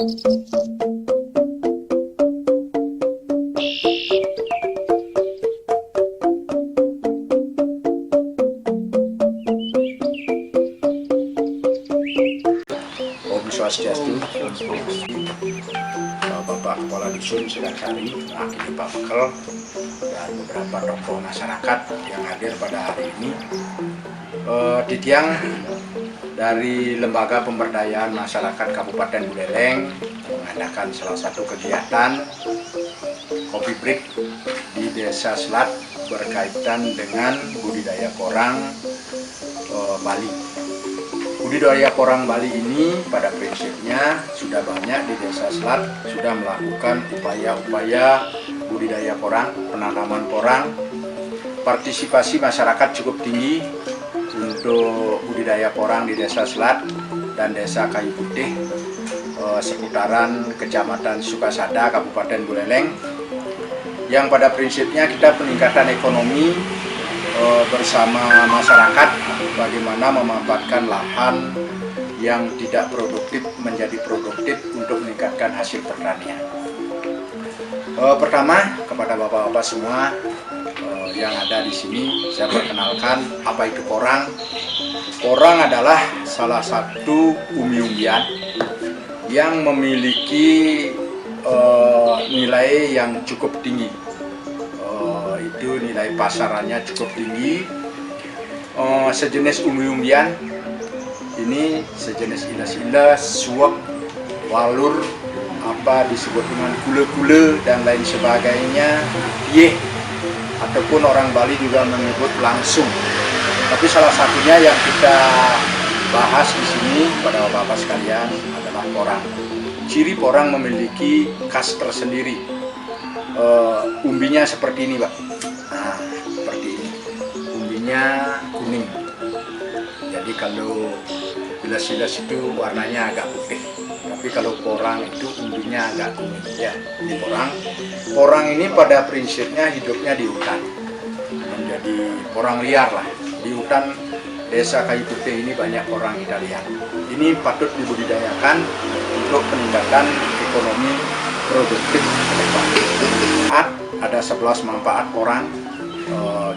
Om Swastiastu. Bapak Kepala Dusun Singgasari, Akini Pak Bekel, dan beberapa tokoh masyarakat yang hadir pada hari ini. Titiang dari Lembaga Pemberdayaan Masyarakat Kabupaten Buleleng mengadakan salah satu kegiatan kopi break di Desa Selat berkaitan dengan budidaya porang Bali. Budidaya porang Bali ini pada prinsipnya sudah banyak di Desa Selat sudah melakukan upaya-upaya budidaya porang, penanaman porang. Partisipasi masyarakat cukup tinggi untuk budidaya porang di Desa Selat dan Desa Kayu Putih seputaran Kecamatan Sukasada, Kabupaten Buleleng, yang pada prinsipnya kita peningkatan ekonomi bersama masyarakat, bagaimana memanfaatkan lahan yang tidak produktif menjadi produktif untuk meningkatkan hasil pertanian. Pertama, kepada bapak-bapak semua yang ada di sini, saya perkenalkan apa itu porang. Porang adalah salah satu umbi-umbian yang memiliki nilai yang cukup tinggi. Itu nilai pasarannya cukup tinggi. Sejenis umbi-umbian ini sejenis ilas-ilas, suwak, walur, apa disebut dengan gule-gule dan lain sebagainya, yeh, ataupun orang Bali juga menyebut langsung. Tapi salah satunya yang kita bahas di sini pada bapak-bapak sekalian adalah porang. Ciri porang memiliki khas tersendiri. Umbinya seperti ini, Pak. Nah, seperti ini. Umbinya kuning. Jadi kalau bilas-bilas itu warnanya agak putih. Tapi kalau porang itu umbinya agak kuning. Ya, ini porang. Porang ini pada prinsipnya hidupnya di hutan. Menjadi porang liar lah. Di hutan Desa Kayu Putih ini banyak porang Italia. Ini patut dibudidayakan untuk peningkatan ekonomi produktif ke depan. Ada 11 manfaat porang.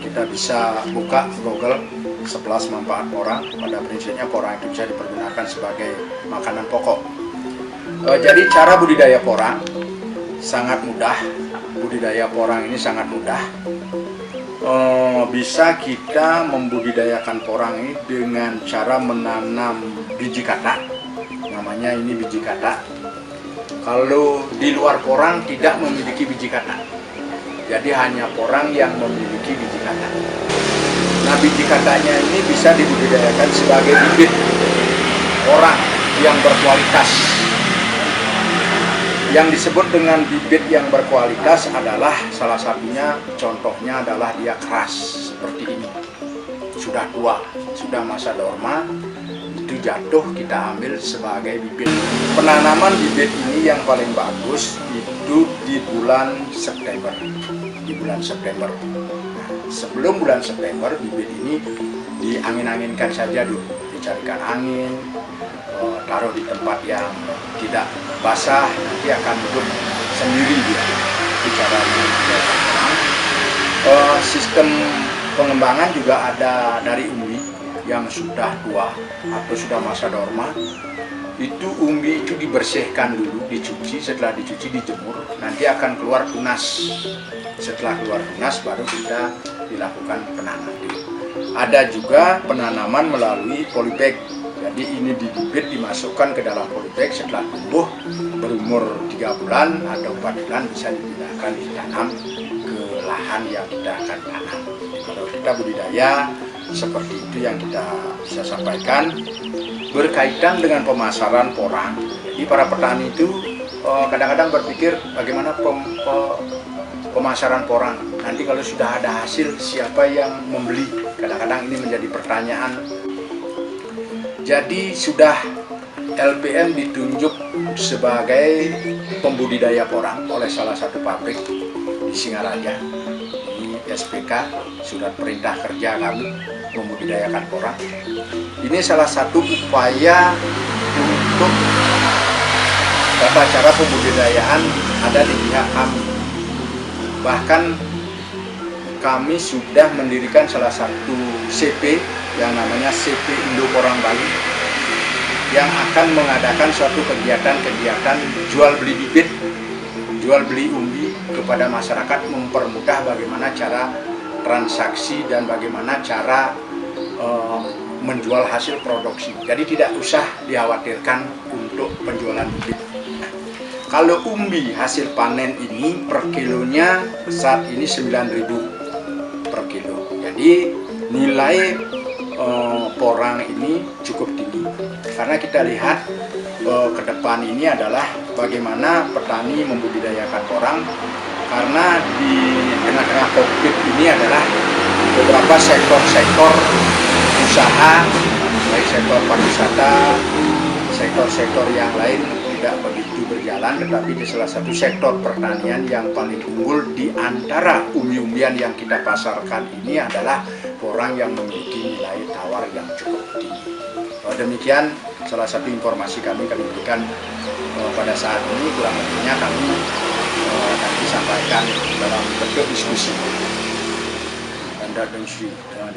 Kita bisa buka Google 11 manfaat porang. Pada prinsipnya porang itu bisa dipergunakan sebagai makanan pokok. Jadi cara budidaya porang sangat mudah. Budidaya porang ini sangat mudah. Bisa kita membudidayakan porang ini dengan cara menanam biji kata. Namanya ini biji kata. Kalau di luar porang tidak memiliki biji kata. Jadi hanya porang yang memiliki biji kata. Nah, biji katanya ini bisa dibudidayakan sebagai bibit porang yang berkualitas. Yang disebut dengan bibit yang berkualitas adalah salah satunya, contohnya adalah dia keras seperti ini. Sudah tua, sudah masa dorma, itu jatuh kita ambil sebagai bibit. Penanaman bibit ini yang paling bagus itu di bulan September. Di bulan September. Nah, sebelum bulan September bibit ini diangin-anginkan saja dulu, dicarikan angin, taruh di tempat yang tidak basah, nanti akan hidup sendiri dia. Bicara sistem pengembangan juga ada dari umbi yang sudah tua atau sudah masa dorma. Itu umbi itu dibersihkan dulu, dicuci, setelah dicuci dijemur, nanti akan keluar tunas. Setelah keluar tunas baru kita dilakukan penanaman. Ada juga penanaman melalui polybag. Jadi ini bibit dimasukkan ke dalam polybag, setelah tumbuh berumur 3 bulan atau 4 bulan bisa digunakan ditanam ke lahan yang kita akan tanam. Kalau kita budidaya seperti itu yang kita bisa sampaikan. Berkaitan dengan pemasaran porang, jadi para petani itu kadang-kadang berpikir bagaimana pemasaran porang. Nanti kalau sudah ada hasil, siapa yang membeli? Kadang-kadang ini menjadi pertanyaan. Jadi sudah LPM ditunjuk sebagai pembudidaya porang oleh salah satu pabrik di Singaraja. Ini SPK, surat perintah kerja kami membudidayakan porang. Ini salah satu upaya untuk tata cara pembudidayaan ada di pihak kami. Bahkan kami sudah mendirikan salah satu CP yang namanya CP Indo Porang Bali yang akan mengadakan suatu kegiatan-kegiatan jual beli bibit, jual beli umbi kepada masyarakat, mempermudah bagaimana cara transaksi dan bagaimana cara menjual hasil produksi. Jadi tidak usah dikhawatirkan untuk penjualan bibit. Kalau umbi hasil panen ini per kilonya saat ini 9.000 per kilo. Jadi nilai porang ini cukup tinggi. Karena kita lihat ke depan ini adalah bagaimana petani membudidayakan porang, karena di tengah-tengah COVID ini adalah beberapa sektor-sektor usaha, baik sektor pariwisata, sektor-sektor yang lain tidak begitu berjalan, tetapi di salah satu sektor pertanian yang paling unggul di antara umbi-umbian yang kita pasarkan ini adalah porang yang memiliki nilai tawar yang cukup tinggi. Demikian salah satu informasi kami berikan pada saat ini, kurang lebihnya kami nanti sampaikan dalam bentuk diskusi.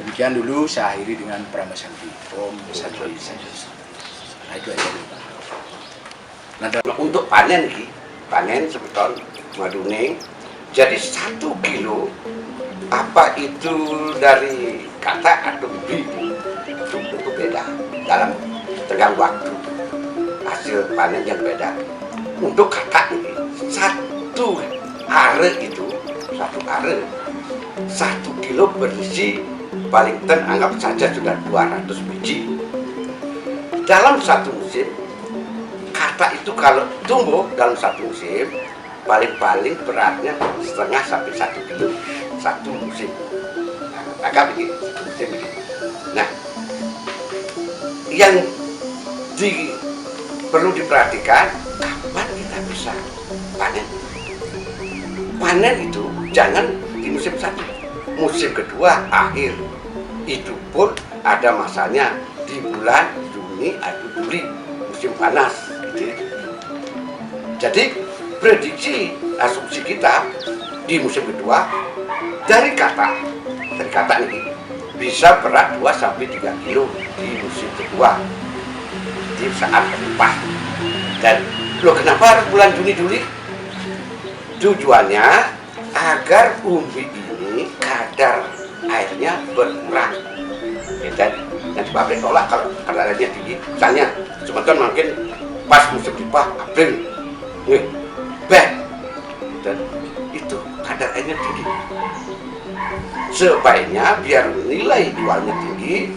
Demikian dulu, saya akhiri dengan Pramasakti. Om Santi. Nah, itu aja dulu. Nah, untuk panen sebetul maduning, jadi 1 kilo apa itu dari kata atau bibit itu beda dalam tenggang waktu, hasil panen yang beda. Untuk kata ini 1 are itu 1 kilo berisi paling anggap saja sudah 200 biji. Dalam satu musim kata itu kalau tumbuh dalam satu musim paling beratnya setengah sampai 1 kilo satu musim. Agak begitu, satu musim begitu. Nah, yang perlu diperhatikan kapan kita bisa panen. Panen itu jangan di musim 1, musim kedua akhir. Itu pun ada masanya di bulan Juni atau Juli, musim panas. Jadi prediksi asumsi kita di musim kedua dari kata ini bisa berat 2-3 kilo di musim kedua di saat upah. Dan kenapa harus bulan Juni Juli? Tujuannya agar umbi ini kadar airnya berkurang. Dan pabrik tolak kalau kadar airnya tinggi. Misalnya sebenarnya mungkin pas musim upah April, dan itu kadar airnya tinggi. Sebaiknya biar nilai jualnya tinggi,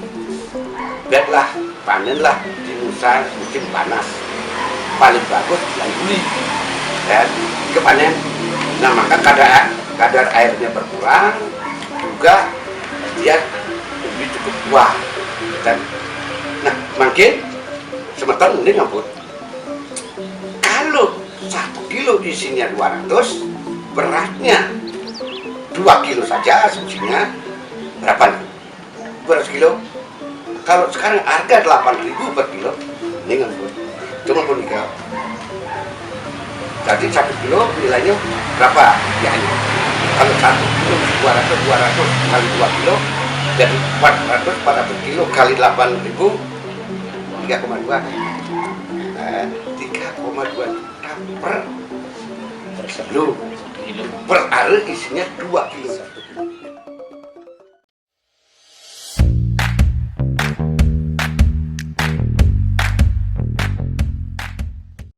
biarlah panenlah di musim panas. Paling bagus bulan Juli dan kepanen. Nah, maka kadar airnya berkurang, juga dia lebih cukup tua. Dan nah, makin sementara ini ngampun. Kalau 1 kilo isinya 200, beratnya 2 kilo saja asumsinya berapa nih? 200 kilo. Kalau sekarang harga 8.000 per kilo, ini ngampun. Cuma pun nikah. Jadi 1 kilo nilainya berapa? Ya, kalau 1 kilo 200 kali 2 kilo jadi 400 pada per kilo kali 8.000 3,2. 3,2 juta per kilo. Per hari isinya 2 kilo.